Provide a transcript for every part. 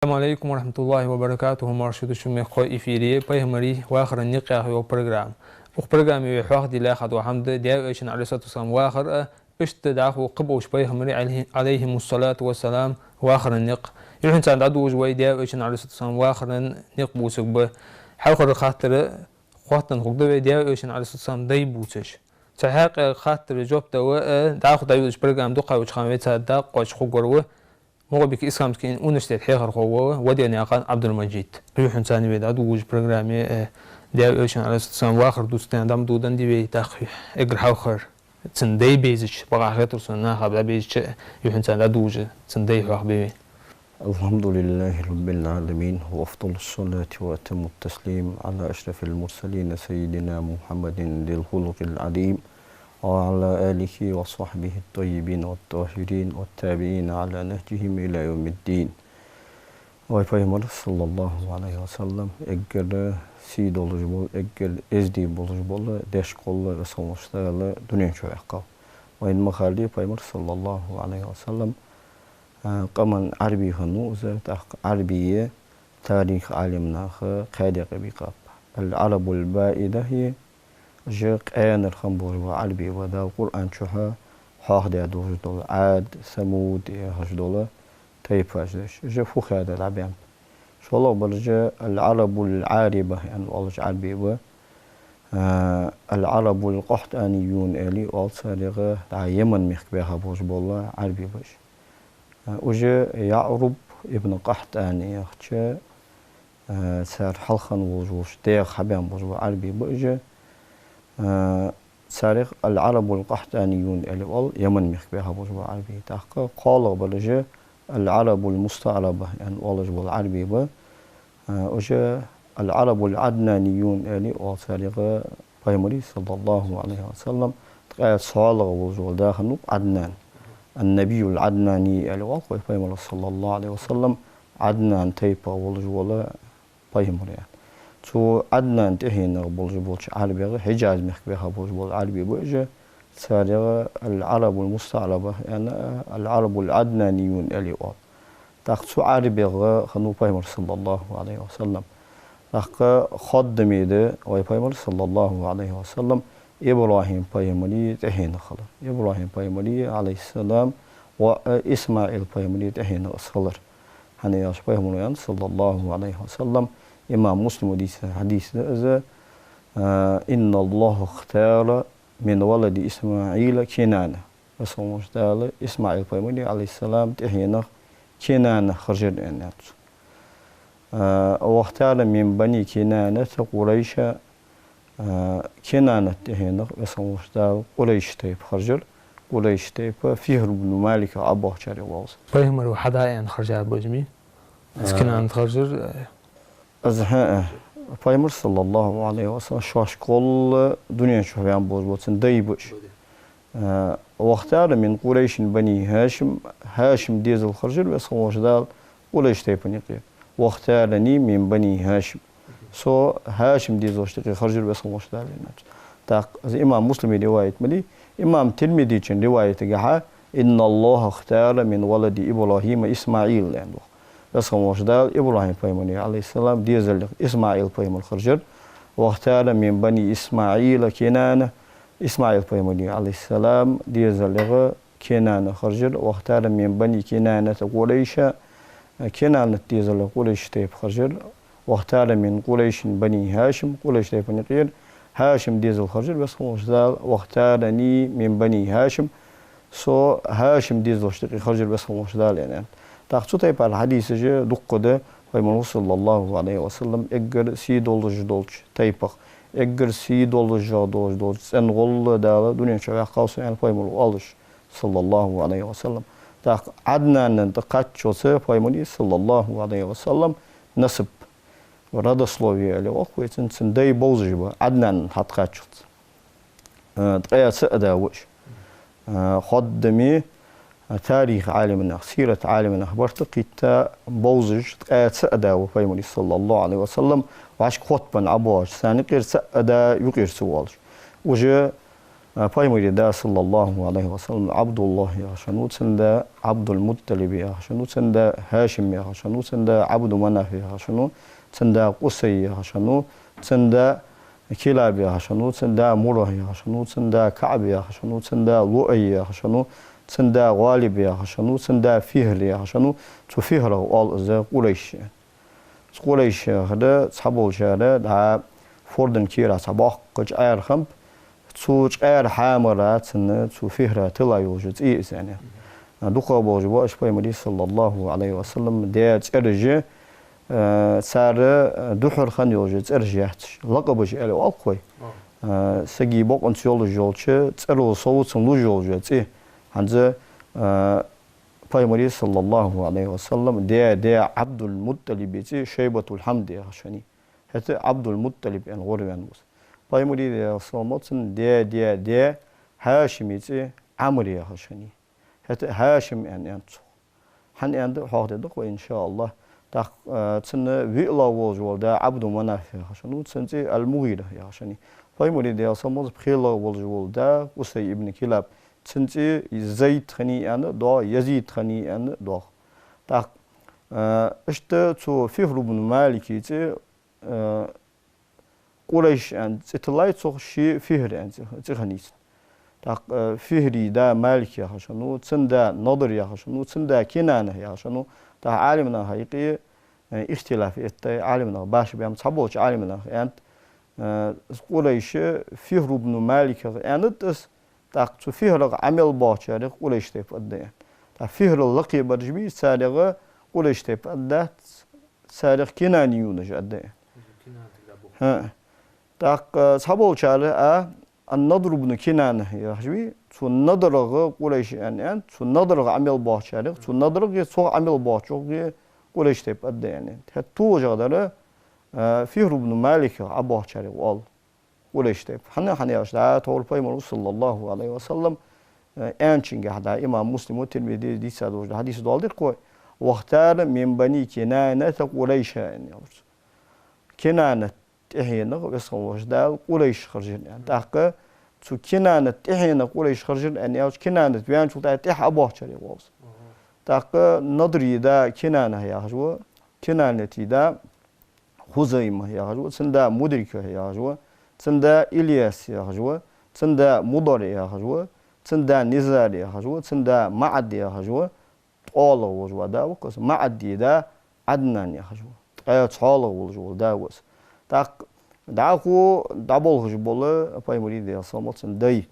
السلام عليكم ورحمة الله وبركاته. مرشد الشمي خوي إفيري بيهمري وآخر النقيا هو برنامج وبرنامج يحوخ دي لاخد وحمد ديال إيشن عليه الصلاة والسلام وآخر اشتدعه قبوش بيهمري عليهم الصلاة والسلام وآخر النق يحن سعد عدو جوي ديال إيشن عليه الصلاة والسلام وآخر النق بوسك به حاول خاطر خاطر خدوا ديال إيشن عليه الصلاة والسلام داي بوسش تحقق خاطر جوب دوا داخل دايوش برنامج دقة وشخاميتها داق وشخوجروه مغبك إسلام كين ونشتت حيخر خوه ودي ناقان عبد المجيد روح إنساني بيد عدو وج برنامج ديال إيشان على السلام وآخر دوستان دام دودن دي بي تاخي إجر حوخر تندي بيزش بقى خاطر سنة خبلا بيزش روح إنسان عدو وج تندي حوخ بيبي. الحمد لله رب العالمين وأفضل الصلاة وأتم التسليم على أشرف المرسلين سيدنا محمد ذي الخلق العظيم وعلى آله وصحبه الطيبين والطاهرين والتابعين على نهجهم إلى يوم الدين. ويفهمر صلى الله عليه وسلم اگر سيد oluş bol, eger ezdi boluş bol, deş kolla ve sonuçlarla dünya çoğaqqal. Ve in mahalli Peygamber sallallahu aleyhi ve sellem qaman Arabi hanu uzat Arabiye tarih alimnahı qadiq biqab. Al-Arabul ba'ida hiye جاء قيان الخمبور وعربي وذا القرآن شها حاخ ده دوج دول عاد ثمود هش دول تيب هجدش جاء فوق هذا العبيان شو الله برجع العرب العاربة يعني والله عربي و العرب القحطانيون اللي أول سارقة يمن مخبيها بوج بالله عربي بش وجاء يعرب ابن قحطاني يخشى سار حلخن وجوش تيخ حبيان بوج عربي بوجه سارق العرب القحطانيون اللي قال يمن مخبيها بوجبة عربي تحقق قال بلجة العرب المستعربة يعني والله بالعربي با وجه العرب العدنانيون اللي قال سارق بيمري صلى الله عليه وسلم تقال صالح وجه داخل عدنان النبي العدناني اللي قال بيمري صلى الله عليه وسلم عدنان تيبا وجه بيمري يعني تو عدنان تهينا بولج عربي حجاز مخبيها بولج عربي بوجه سارق العرب المستعربة يعني العرب العدنانيون اللي قال تاخذ عربي خنو بيمر صلى الله عليه وسلم تاخذ خدميده وي بيمر صلى الله عليه وسلم إبراهيم بيمري تهينا خلا إبراهيم بيمري عليه السلام وإسماعيل بيمري تهينا أصغر هني ياش بيمر صلى الله عليه وسلم إمام مسلم حديث إذا إن الله اختار من ولد إسماعيل كنانة فسموش تعالى إسماعيل بيمري عليه السلام تحينا كنانة خرجر الناس واختار من بني كنانة قريش كنانة تحينا فسموش تعالى قريش تيب خرجر قريش تيب فيه بن مالك أبو شاري واص بيهمر وحدائن خرجات بوجمي كنانة خرجر أزهاء Peygamber sallallahu aleyhi ve sellem şaşkol dünya şöhyan bozbolsun dayıbış. Vaxtar min Qurayşin bani Hashim dizil xarjir ve sonuçda Qurayş tayfını qiyar. Vaxtarani min bani Hashim. So Hashim dizil xarjir ve sonuçda tak İmam Müslim rivayet meli İmam Tirmizi için rivayeti gaha inna Allah ikhtara min veledi İbrahim İsmail yani. فسموشدال إبراهيم بيمني عليه السلام ديزل إسماعيل بيمن خرجر واختار من بني إسماعيل كنانة إسماعيل بيمني عليه السلام ديزل كنانة خرجر واختار من بني كنانة قريش كنانة ديزل قريش تيب خرجر واختار من قريش بني هاشم قريش تيب نقير هاشم ديزل خرجر بسموشدال واختارني من بني هاشم سو هاشم ديزل خرجر بسموشدال يعني تاخذ تيب الحديث جه دقده Peygamber sallallahu aleyhi ve sellem eğer si dolcu taypaq eğer si dolcu sen golla da dünya çağa qalsa yani Peygamber alış sallallahu aleyhi ve sellem ta Adnan'ın da qaççosa Peygamber sallallahu aleyhi ve sellem nasip Radosloviya ile oxuyatın sen day bolcu bu Adnan hat qaççı tayası adavuş xaddami تاريخ عالمنا سيرة عالمنا برتقي تا بوزج سأدا وفيمني صلى الله عليه وسلم وعش خطبا عباش ثاني غير سأدا يغير سوالج وجه Paymuri da sallallahu aleyhi ve sellem Abdullah yaşanu sende Abdul Muttalib yaşanu sende Haşim yaşanu sende Abdü Manaf yaşanu sende Qusay yaşanu sende Kilab yaşanu sende Murrah yaşanu sende Ka'b yaşanu sende Lu'ay yaşanu sende Ghalib yaşanu sende Fihr yaşanu tu Fihr al ze Quraysh Quraysh hada sabol şara da fordun kira sabah qıç ayar xamp سوچ غیر حامرات سن سو فهرة تلا يوجد يعني دوخا بوجب واش بايمري صلى الله عليه وسلم ديت ارجع سار دحر خان يوجد ارجعت لقب جل والقوي سجي بق انت يول جولش تسرو صوت سن يوجد هنز بايمري صلى الله عليه وسلم دي عبد المطلب شيبة الحمد عشاني هذا عبد المطلب ان غوريان Paymuri de salmatın de Haşimici Amriye haşani. Hatta Haşim yani han yani haqda ve inşallah da çınne vi'la wol da Abdü Manaf haşanu çınci al-Mughira haşani. Paymuri de salmatın khila wol da Usay ibn Kilab çınci Zeyd khani yani da Yazid khani yani da. Da işte zu Fihr ibn Maliki Quraysh and tsitlay tsoxshi Fihr and tsikhanis. Tak Fihri da Malik ya hashanu tsinda Nadir ya hashanu tsinda Kinana ya hashanu ta alimna haqiqi ihtilaf etti alimna baş biyam saboch alimna and Quraysh Fihr ibn Malik and tak tsu Fihr amel bachari Quraysh tep adda. Ta Fihr laqib rajbi sadiqa Quraysh tep adda sadiq Kinani yunaj adda. Ha tak sabol çare النضر بن كنانة يا حبيبي شو النضر قوليش يعني شو النضر عمل باهشاري شو النضر سو عمل باهشوقي قوليش تيب قد يعني هتو جادره فيه بن مالك عباهشاري وال قوليش تيب حنا ياش ده تقول بايمر صلى الله عليه وسلم أنشين هذا إمام مسلم والترمذي دي سادوج حديث دالدر قوي واختار من بني كنانة قوليش يعني كنانة تحينا ويصوّج دال قريش خرجين يعني تحقق شو كنانة تحينا قريش خرجين يعني أو كنانة بيان شو تحت أبوه شري واس تحقق نظري دا كنانة يا هجوا كنانة دا خزيمة يا هجوا سندا مدركة يا هجوا سندا إلياس يا هجوا سندا مضر يا هجوا سندا نزار يا هجوا سندا معد يا هجوا الله وجوا دا وقص معد دا عدنان يا هجوا قيات حاله وجوا دا وس tak dahu double hujbolu paymuri de salmotsun day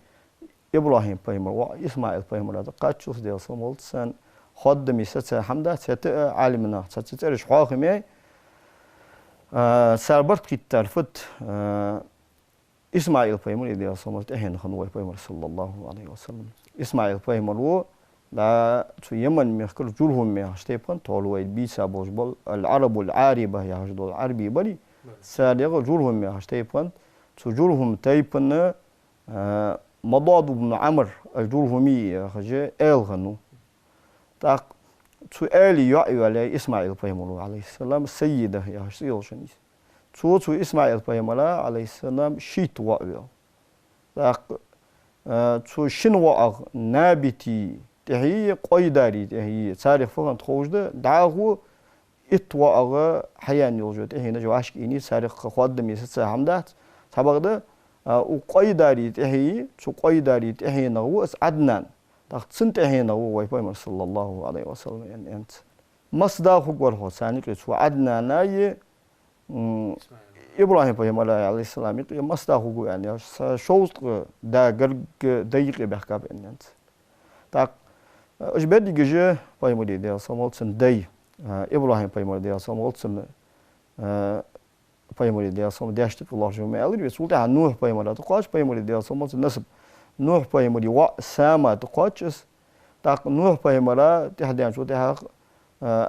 İbrahim paymur ve İsmail paymur da kaçus de salmotsun haddemi satsa hamda sata alimna satsa terish hakime serbert kittar fut İsmail paymur de salmot ehin khanwa paymur sallallahu aleyhi ve sellem İsmail paymur da şu Yemen mehkul julhum me hastepon tolway bisa bojbol al arabul ariba ya hajdol arabi bali سالغ جورهم يا هشتيبان تجورهم تيبان مضاد بن عمر الجورهمي يا خجى الغنو تاق سؤالي يعيو على إسماعيل بيمولو عليه السلام سيدة يا هشتيل شنيس تو إسماعيل بيمولا عليه السلام شيت وعيو تاق تو شنوع نابتي تهي قيداري تهي تاريخ فقط خوجد دعوه إتواء حيان يوجد هنا جواش إني سارق خادم يسات همدات سبقة وقيداري تهي شو قيداري تهي نغوس عدنان تقصن تهي نغو ويبقى صلى الله عليه وسلم يعني أنت مصداق هو الحساني كشو عدنان أي إبراهيم بيملا عليه السلام يقول مصداق هو يعني شوط دا قرق دقيق بحكاب أنت تق أجبدي جه بيملا ده سمول سندي İbrahim paymur de asam olsun paymur de asam değiştik Allah cümle alır ve sultan Nuh paymur da kaç paymur de asam olsun nasıl Nuh paymur ve Sama da kaçız tak Nuh paymura tehdiyan şu teh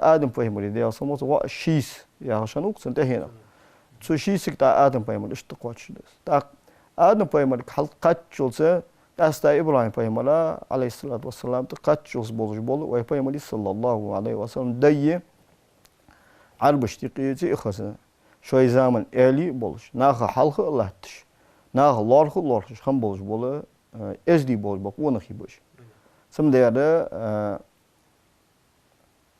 Adem paymur de asam olsun ve Şis ya şanuk sen tehina şu Şisik da Adem paymur işte kaçız tak Adem paymur kaç olsa Dasta İbrahim paymura aleyhissalatu vesselam kaç yıl bolu ve paymuri sallallahu aleyhi ve sellem dayı arbıştıqı ihası şoy zaman eli boluş naha halkı Allah'tış naha larkı ham boluş bolu SD boz bak onu hiboş. Samdeyada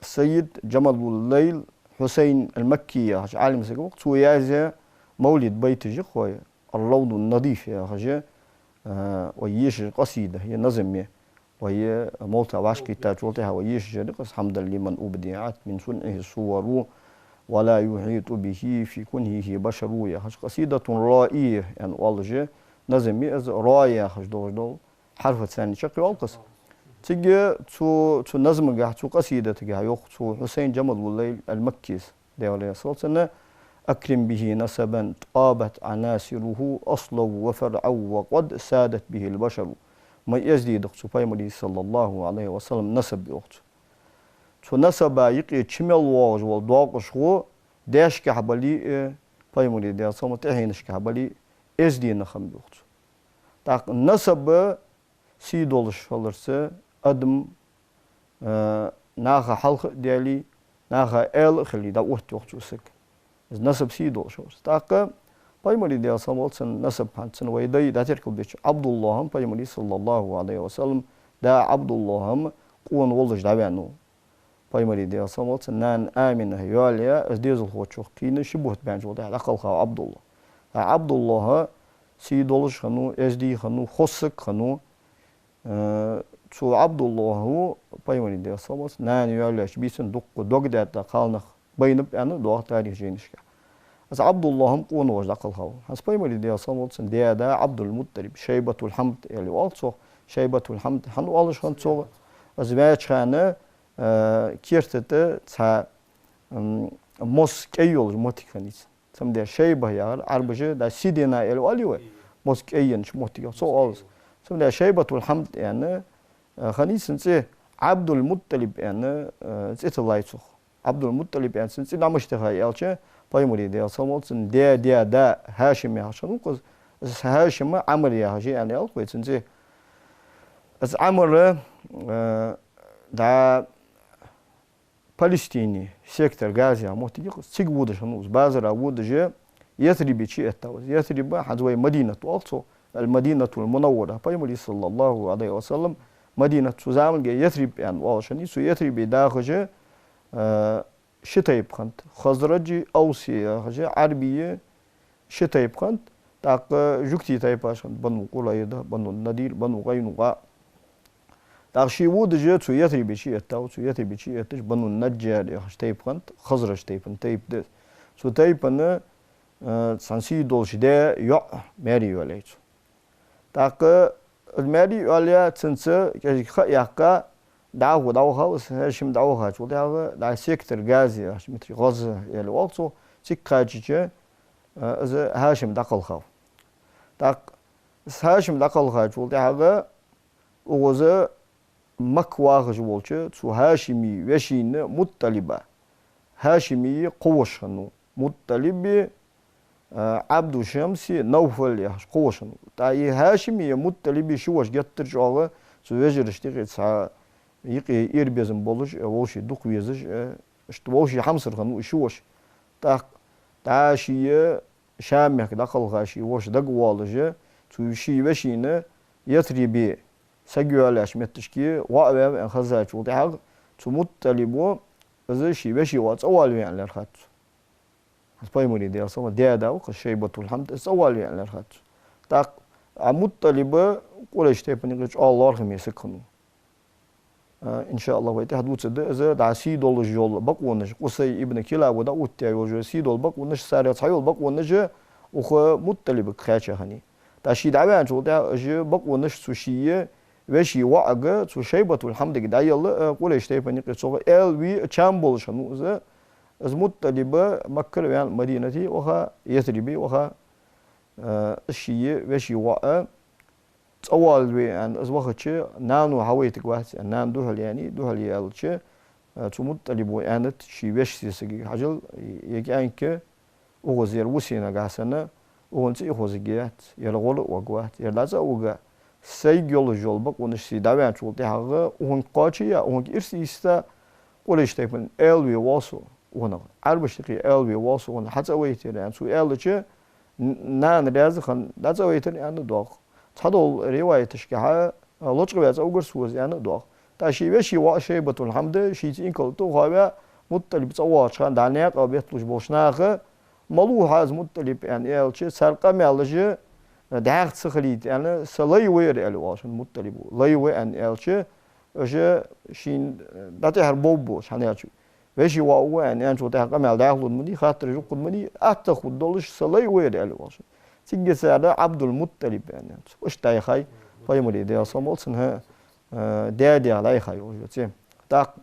Seyyid Cemalul Leyl Hüseyin el-Mekki ya hac alim sekok tu yaza مولد بيت جخوي الروض النظيف يا حاجة ويش قصيدة هي نظم وهي موتى وعشق تاجولتها ويش جرقص حمدا لمن أبدعت من صنعه الصور ولا يحيط به في كنهه بشر يا حاج قصيدة رائية يعني والله نظم از راية حاج دول حرف ثاني شكل والقص تيجي تو نظم جاه تو قصيدة جاه يوق تو حسين جمال الليل المكيس دولة صوتنا أكرم به نسبا طابت عناصره أصلا وفرعا وقد سادت به البشر ما يزيد أختو بايمري صلى الله عليه وسلم نسب أختو تو نسب يقي تشمل واج والدواقش هو داش كحبلي بايمري دي صوم تهينش كحبلي إزدي نخم أختو تاق نسب سيدولش فلرسه أدم ناخا حلق ديالي ناخا آل خلي دا أختو أختو سك نسب سيدول شو تاقة بايمري دي أصلا نسب هانسن ويدي دا تركب ديش عبد الله هم بايمري صلى الله عليه وسلم دا عبد الله هم قوان والج دعوانو بايمري دي أصلا نان آمن هياليا از ديزل هو تشوخ كين شبهت بانجو دا لقلقا عبد الله عبد الله سيدولش خنو از دي خنو خسك خنو تو عبد الله هو بايمري دي أصلا نان ياليا بيسن دوق داتا قالنخ بينب يعني دوق تاريخ جينشكا از عبد الله هم قون وجد قلقاو هس بايمري دي أصلا دا عبد المطلب شيبة الحمد اللي والصو شيبة الحمد هن والش هن صو از باش خانه كيرتته تا موسكيول موتيك فنيس سم ده شيبة يا عربجة دا سيدنا اللي واليوه موسكيين موتيك صو والس سم ده شيبة الحمد يعني خنيس نسي عبد المطلب يعني زيتلايتو عبد المطلب يعني سنسي نامشتها يالچه بايمري دي أصلا دا هاشم يا هاشم وقز هاشم عمر يا هاشي يعني ألقي سنسي از عمر دا فلسطيني سيكتر غازي موتي سيج وودش هنوز بازرا وودج يثرب شيء التوز يثرب حزوي مدينة ألصو المدينة المنورة بايمري صلى الله عليه وسلم مدينة سوزامل يثرب يعني والشني سو يثرب داخل شتايب خنت خزرجي أوسي هجا عربية شتايب خنت تاق جوكتي تايب عشان بنو قلايدا بنو النادير بنو غينوغا تاق شي وود جا تو يثري بشي التاو تو يثري بشي التش بنو النجار هج تايب خنت خزرج تايب ده سو تايب أنا سانسي دولش ده يع ماري وليتو تاق الماري وليا تنسى يحكا دعوها هاشم دعوها شو ده سيكتر غازي هاشم مثل غزة يعني والصو سكاجي از هاشم دقل خاو دق هاشم دقل خاو شو ده وغزة مكواه جوالش شو هاشمي وشين مطلبة هاشمي قوشنو مطلبي عبد الشمسي نوفل يا قوشنو تاي هاشمي مطلبي شوش جتر جوه شو وجرشتي سا يقي إيربيزم بولش ووشي دوق ويزش ووشي حمصر خنو شوش تا شيء شامك داخل غاشي وش دق والجه تو شيء وشينه يتربي سجوالاش متشكي وأبى أن خزاج وده تو مطلبو إذا شيء وشي وات أول يعني للخات بايموني دي أصلا ده وكشيبة الحمد أول يعني للخات تا مطلبه قولش تبني قلش الله رحمه يسكنه إن شاء الله ويته هدوت ده إذا دعسي دول الجول بقونش قصي ابن كلا وده وتيا وجو سي دول بقونش سارع صحيح بقونش وخ مطلب خاتش هني تاشي دعوان شو ده أجي بقونش سوشية وشي وعجة سو شيبة الحمد لله يلا قولش تبني قصة وي تشامبول شنو إذا از مطلب مكة يعني مدينتي وها يثربي وها الشيء وشي وعة أول وي أن أزوجت نانو هوايتك واحد نان دوهل يعني دوهل يالش تموت اللي بو أنت شيء وش سيسقي حجل يجي أنك وغزير وسينا جاسنا وانت يخوزجيات يلغول وقوات يلازا وقا سيجول الجلبك ونشي دعوان شغلتي حاجة وهن قاتشيا وهن إرسي يستا ولا يشتغل ألوي واسو وهنا عربش تقي ألوي واسو وهنا حتى ويتر يعني سو ألوش نان رازخن لازا ويتر يعني دوق تحضر رواية تشكيها لطق بيت أوجر سوز يعني دوغ تاشي بشي وشيبة الحمد شيء إن كلتو هذا مطلب تصور شان دعناق أو بيطلش بوشناخ ملو هذا مطلب يعني الشيء سرقة مالجي دعاق سخليت يعني سلي وير الواشن مطلب لي وير يعني الشيء أجا شين داتي هربوبوش هنياتشو وشي واو يعني أنشو دعاق مال دعاق المدي خاطر جو قدمني أتاخد دولش سلي وير الواشن تيجي سعدا عبد المطلب يعني وش تاي خاي فايمري دي أصلا ها دادي على خاي وجوتي تاق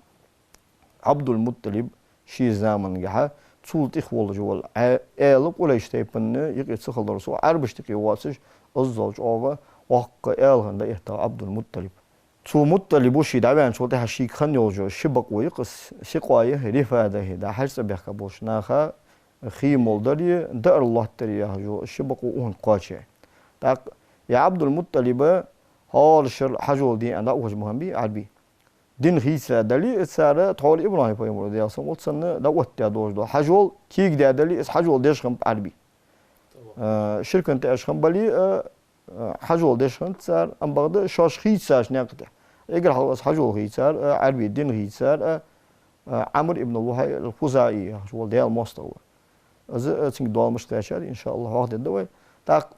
عبد المطلب شي زمن جها تولت إخوال جوال آلق ولا يشتيبن يقيت سخل درسو عربش تقي واسش الزوج أوغا وق آلهن ده يحتى عبد المطلب تو مطلب وشي دعوان شو ده شيك خن يوجو شبق ويقص شقايه رفا ده ده حرس بيحكى بوش ناخا خي مولدري دار الله تريا جو شبق وون قاشع تاق يا عبد المطلب هال شر حجول دي أنا أوج مهمبي عربي دين خيسة دلي سارة طول إبراهيم بيمر دي أصلا قلت سنة دوت يا دوج دو حجول كيك دي دلي إس حجول ديش خم عربي شركة تأش خم بلي حجول ديش خم سار أم بعد شاش خيسة نقطة إجر حجول حجول خيسة عربي دين خيسة عمرو ابن الله الخزاعي حجول دي المستوى إذا تيجي دول مش تأشر إن شاء الله واحد الدواء تاق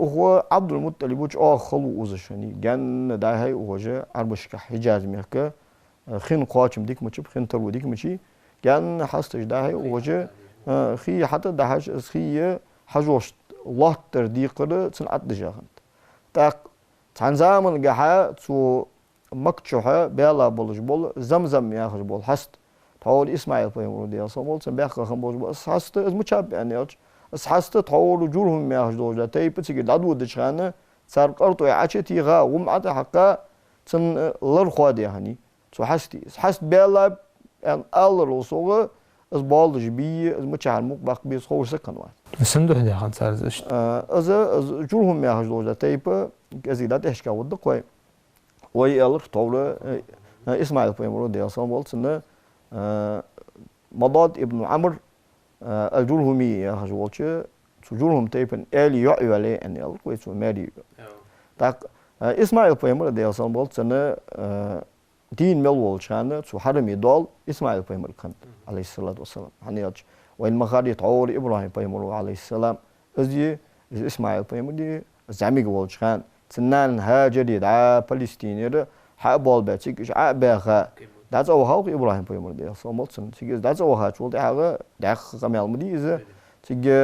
هو عبد المطلب وش خلو وزشني جن ده هاي وجه عربش كحجاز ميحكة خين قاتم ديك مشيب خين ترو ديك مشي جن حستش ده هاي وجه خي حتى ده حاج خي حجوش الله تردي قدر تنعد دجاهن تاق تنزامن جها تو مكتشها بيلا بولج بول زمزم يا خش بول حست تقول إسماعيل فيهم دي أصلا بول سنبيخ خم بول بس حست مشاب يعني حست تقول جورهم يا خش دوجة تي بتيجي دادو دشخانة صار قرطو عشتي غا ومعت حقا تن لرخواد يعني تو حست بيلا ان الله رسوله از بالج بي از مشعل مقبق بي خوش سكن واحد سندوه دي خان صار زشت از جورهم يا خش دوجة تي ازيدات إحكا ودق وي الله طول إسماعيل فيهم دي أصلا بول سنة مضاد ابن عمرو الجرهمي يا خجولش جرهم تيبن آلي يعيالي أن يلقي سو ماري تاك إسماعيل فيمر ده أصلا بول سنة دين ملول شانه سو حرمي دول إسماعيل فيمر كان عليه الصلاة والسلام هنياتش وين مخاري طور إبراهيم فيمر عليه السلام أزي إسماعيل فيمر دي زعمي قول شان سنان هاجري دا فلسطينير حابول باتيك عباها داز أو هاو إبراهيم فيمر ده أصلا بول سنة تيجي داز أو هاش ولد حاجة داخل كمال مدي إذا تيجي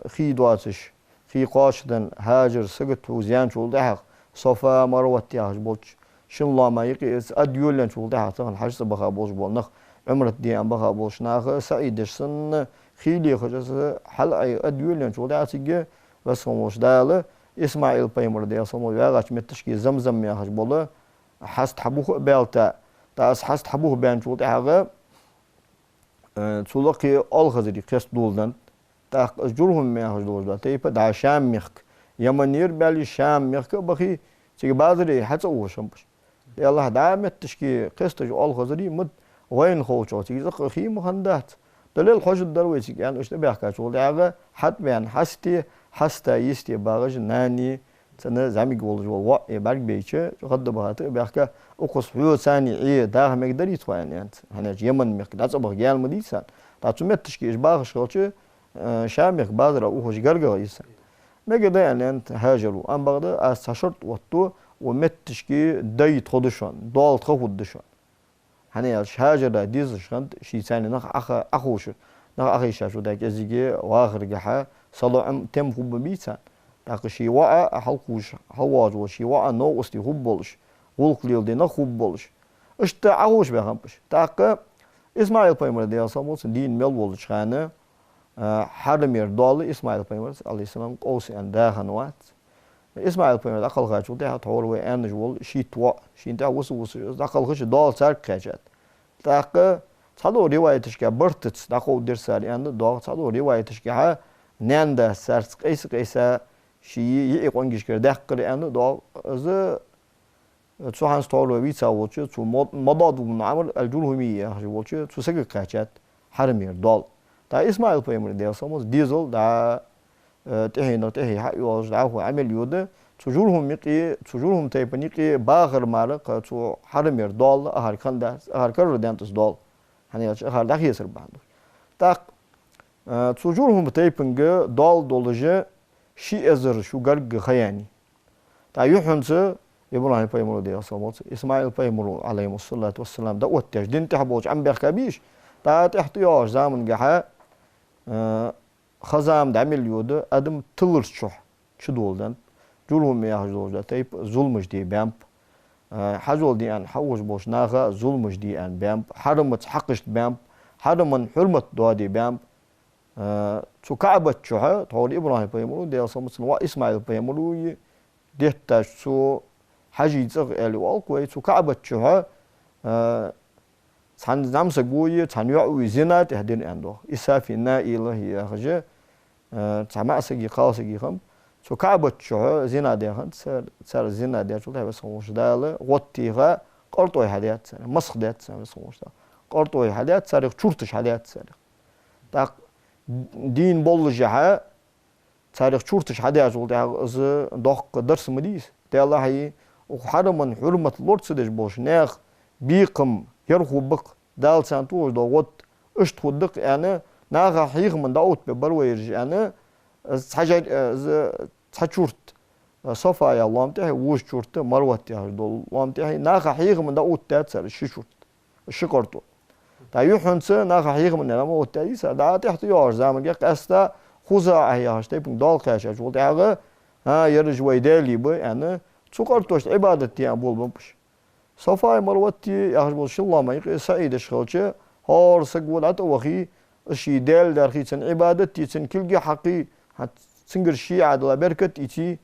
خي دواتش خي قاشدن هاجر سقط وزيان شو ده صفا مروة تياج بولش شن الله ما يقيس أديولن شو ده تغن حاجة بخا بولش بولنخ عمرت دي أم بخا بولش ناخ سعيدش سن خيلي خجس حل أي أديولن شو ده تيجي بس هموش داله إسماعيل فيمر ده أصلا وياغش متشكي زمزم يا خش بوله حست حبوه بيلتا تاس حست حبوه بين شو ده حاجة تلاقي الخزري قصد دولدن تا جورهم يا خش دولدا تيبا دا شام ميخك يمنير بالي شام ميخك بخي تيجي بازري حتى هو شمبش يلا دا متشكي قصد جو الخزري مد وين خوشو تيجي زق خي مهندات دليل خوش الدرويش يعني ايش تبي احكي شو ده حد بين حستي حستا يستي باغج ناني سنة زعمي قول جوال وقع بارك بيتش قد بهاته بيحكي أقص حيو ثاني عيه ده هم يقدر يتوان يعني هنا يمن ميك ده صبغ جال مديسان تاتومت تشكيش باغ شغلش شامخ بازر أو هش جرجع يسان ما قدر يعني أنت هاجروا أم بعد أستشرت وقتو ومت تشكي داي تخدشان دال تخدشان هنا هاجر ديز شغل شيء ثاني نخ أخوش نخ أخي شافوا ده كزيجي وآخر جحا صلوا تم خوب بيتان تاق شي وقع حلقوش حواج وشي وقع نو استي خوب بولش ولقليل دي نخوب بولش اشتا عهوش بخمبش تاق إسماعيل فيمر دي أصلا دين ميل بولش خانة حرمير دول إسماعيل فيمر عليه السلام قوسي أن داخن وات إسماعيل فيمر داخل غاچو ده تور وي أن جول شي توا شي انت وس داخل غش دول سر خاجات تاق صدو روايتش كا برتت داخل درسال أن دول صدو روايتش كا ناندا سرس قيس شيء يقونجش كده قري أنه ده إذا شو هنس طالوا بيتسا وشو شو مضاد ونعمل الجرهمية وشو شو سجل كاشات حرمير دال تا إسماعيل فيمر ده ساموس ديزل ده تهي حق يواج ده هو عمل يوده تجولهم يقي تجولهم تيبن يقي باخر مارق تو حرمير دول أهار كان ده أهار كرر دانتس دول hani أهار ده يسر باندو tak تجولهم تيبن دول دولجة شيء أزر شو قرق خياني تا يحنس إبراهيم بيمرو دي أصابات إسماعيل بيمرو عليه الصلاة والسلام ده وتج دين تحبوش عم بيركبيش تا احتياج زمن جحا خزام دعمل يود أدم تلرش شو دولدن جولهم يا حجول ده تيب ظلمش دي بامب حجول دي أن حوش بوش ناغا ظلمش دي أن بامب حرمت حقش بامب حرمن حرمت دوا دي بامب شو كعبة شو طول إبراهيم بيمرو دي أصابات وإسماعيل بيمرو ديتا شو حاجة يزغ اللي والقوي شو كعبة شو سان زمس قوي سان يعوي زنا تهدين عنده إسافينا إلهي أخجة سمع سجي خاص سجي خم شو كعبة شو زنا ده خن سر زنا ده شو ده بس خوش ده وطيها قرطوي حديات سر مسخ ده سر بس خوش ده قرطوي حديات سر شورتش حديات سر تا دين بولجها تاريخ شورتش حديات شو ده از دق درس مديس ده الله هي وحرمن حرمة لورد سدش بوش ناخ بيقم يرخو بق دال سانتوش دو وط اشت ودق يعني ناخا حيغ من داوت ببرويرج يعني حاجة تشورت صفا يا الله متاعي وش شورت مروت يا دول الله متاعي ناخا حيغ من داوت تاتسر الششورت الشقرتو تا يحنس ناخا حيغ من نما وتايس دا تحت يار زمان يق استا خوزا اياش تيبن دال قاش جول داغه ها يرج ويدالي بو يعني سقرتوش عبادتي يعني بول بمش صفاي مروتي يخرج الله ما يقي سعيد شخوچه هار سقول عت وخي شي دال دارخي سن عبادتي سن كلجي حقي حت سنجر شي عدل بركت ايتي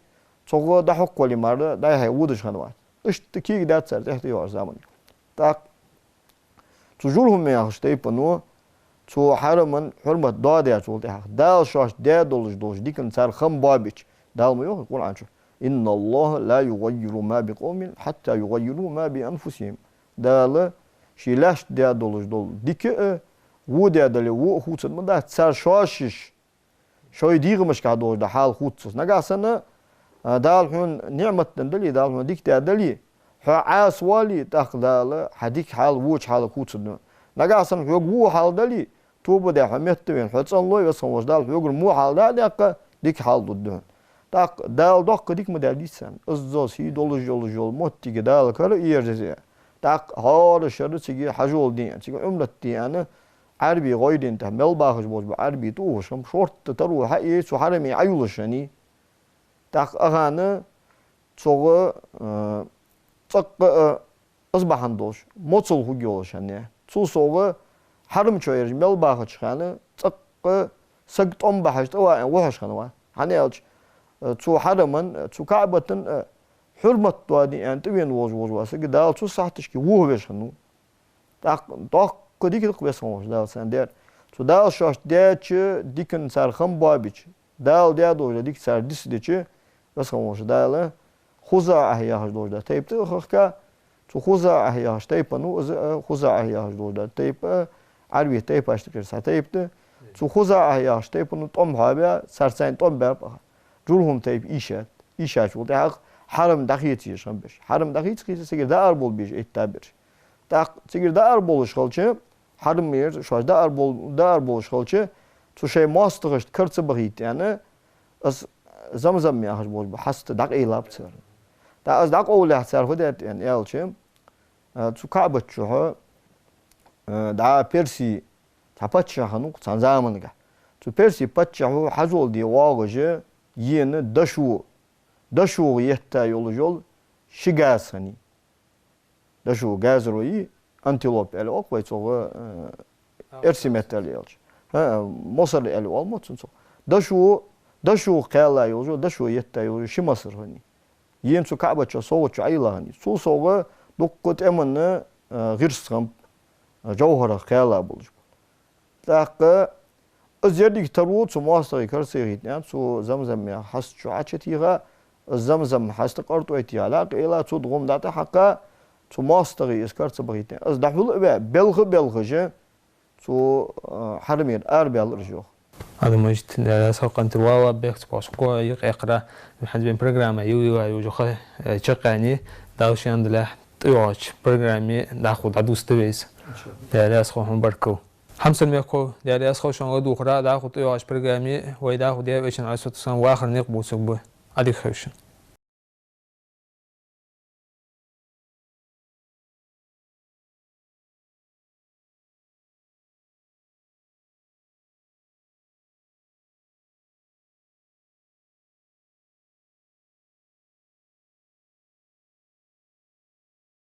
صغو ده حق ولي مار ده هي ودش خنوات اشت كي دات سر تحت يور زمان تاك تجولهم يا خشتي بنو تو حرمن حرمه داد يا تول ده دال شاش ده دولج ديكن سر خم بابيش دال مو يقول عنشو إن الله لا يغير ما بقوم حتى يغيروا ما بأنفسهم. داله شيلاش ده دولج دول ديك وده دله وخوت من ده سر شاشش شوي ديغ مش كادول ده حال خوتس نجاسنا دال هون نعمة دلي دال هون ديك ده دلي عاس والي تأخذ حديك حال وش حال خوتس نجاسنا هو حال دلي توب ده حميت وين حتى الله يسوي دال هو مو حال ده ديك حال ضدهم tak dal dok dik modelisan azos hi dolujol motti dal kar yerje tak har şarı çigi hajol diye çigi umlet diye yani arbi goydin ta mel bahaj boz bu arbi tu şam short taru hayi su harami ayuluşani tak aganı çoğu çak azbahan doş motsul hugyolşani su soğu harim çoyer mel bahaj xanı çak sagtom bahaj wa wahaş xanwa hani alç تو حرمن تو كعبة حرمة توادي يعني تبين وج واسق دال تو صحتش كي وو بيش خنو داق كديك بس وج دال سندر تو دال شاش ديتش ديكن سر خم بابيش دال ديا دوجا ديك سر ديس ديتش بس وج دال خوزا احيا هج دوجا تيب تو خكا تو خوزا احيا هج تيب نو خوزا احيا هج دوجا تيب عربي تيب اشتكر تيب تو خوزا احيا هج تيب نو توم هابا سرسين توم باب جولهم تيب إيشات وده حرم دقيقة يشان بيش حرم دقيقة كيس سيجر دار بول بيش إتابر تاق سيجر دار بولش خالشة حرم مير شواش دار بولش خالشة تو شيء ماستغشت كرت بغيت يعني از زمزم يا خش بول بحست دق إيلاب تصير تا از دق أول حسر هديت يعني يالشة تو كعبة شوها دا بيرسي تبتش خنوق تنزامن كه تو بيرسي بتش هو حزول دي واجه yeni daşu yetta yol şigas hani daşu gazroyi antilop el ok ve çoğu ersimetal yalç ha mosar el olmasın so daşu qala yol daşu yetta yol şimasır hani yen su ka'ba ço soğuç ayla hani su soğu dokkut emanı girsam jawhara qala bulur taqı أزيدك تروت سو ماستري كرسي يعني سو زمزم يا حس شو عشتيها الزمزم حس تقرط ويتي علاق إلى سو دغم داتا حقا سو ماستري إسكارت سبغيتين أز دحول بلغ جه سو حرمير أربع الرجوع هذا مجد سوق أنت واوا بيكت باسكو يقرأ بحد بين برنامج يوي ويوجه شقاني داوش عند طيوش برنامج داخل عدوس تبيس دارس خوهم بركو حمسن ميكو دارس خوشون ودو خرا داخل طيوش برنامج ويداخل ديابشن على صوت سام واخر نقبو سبوه أديك خوشن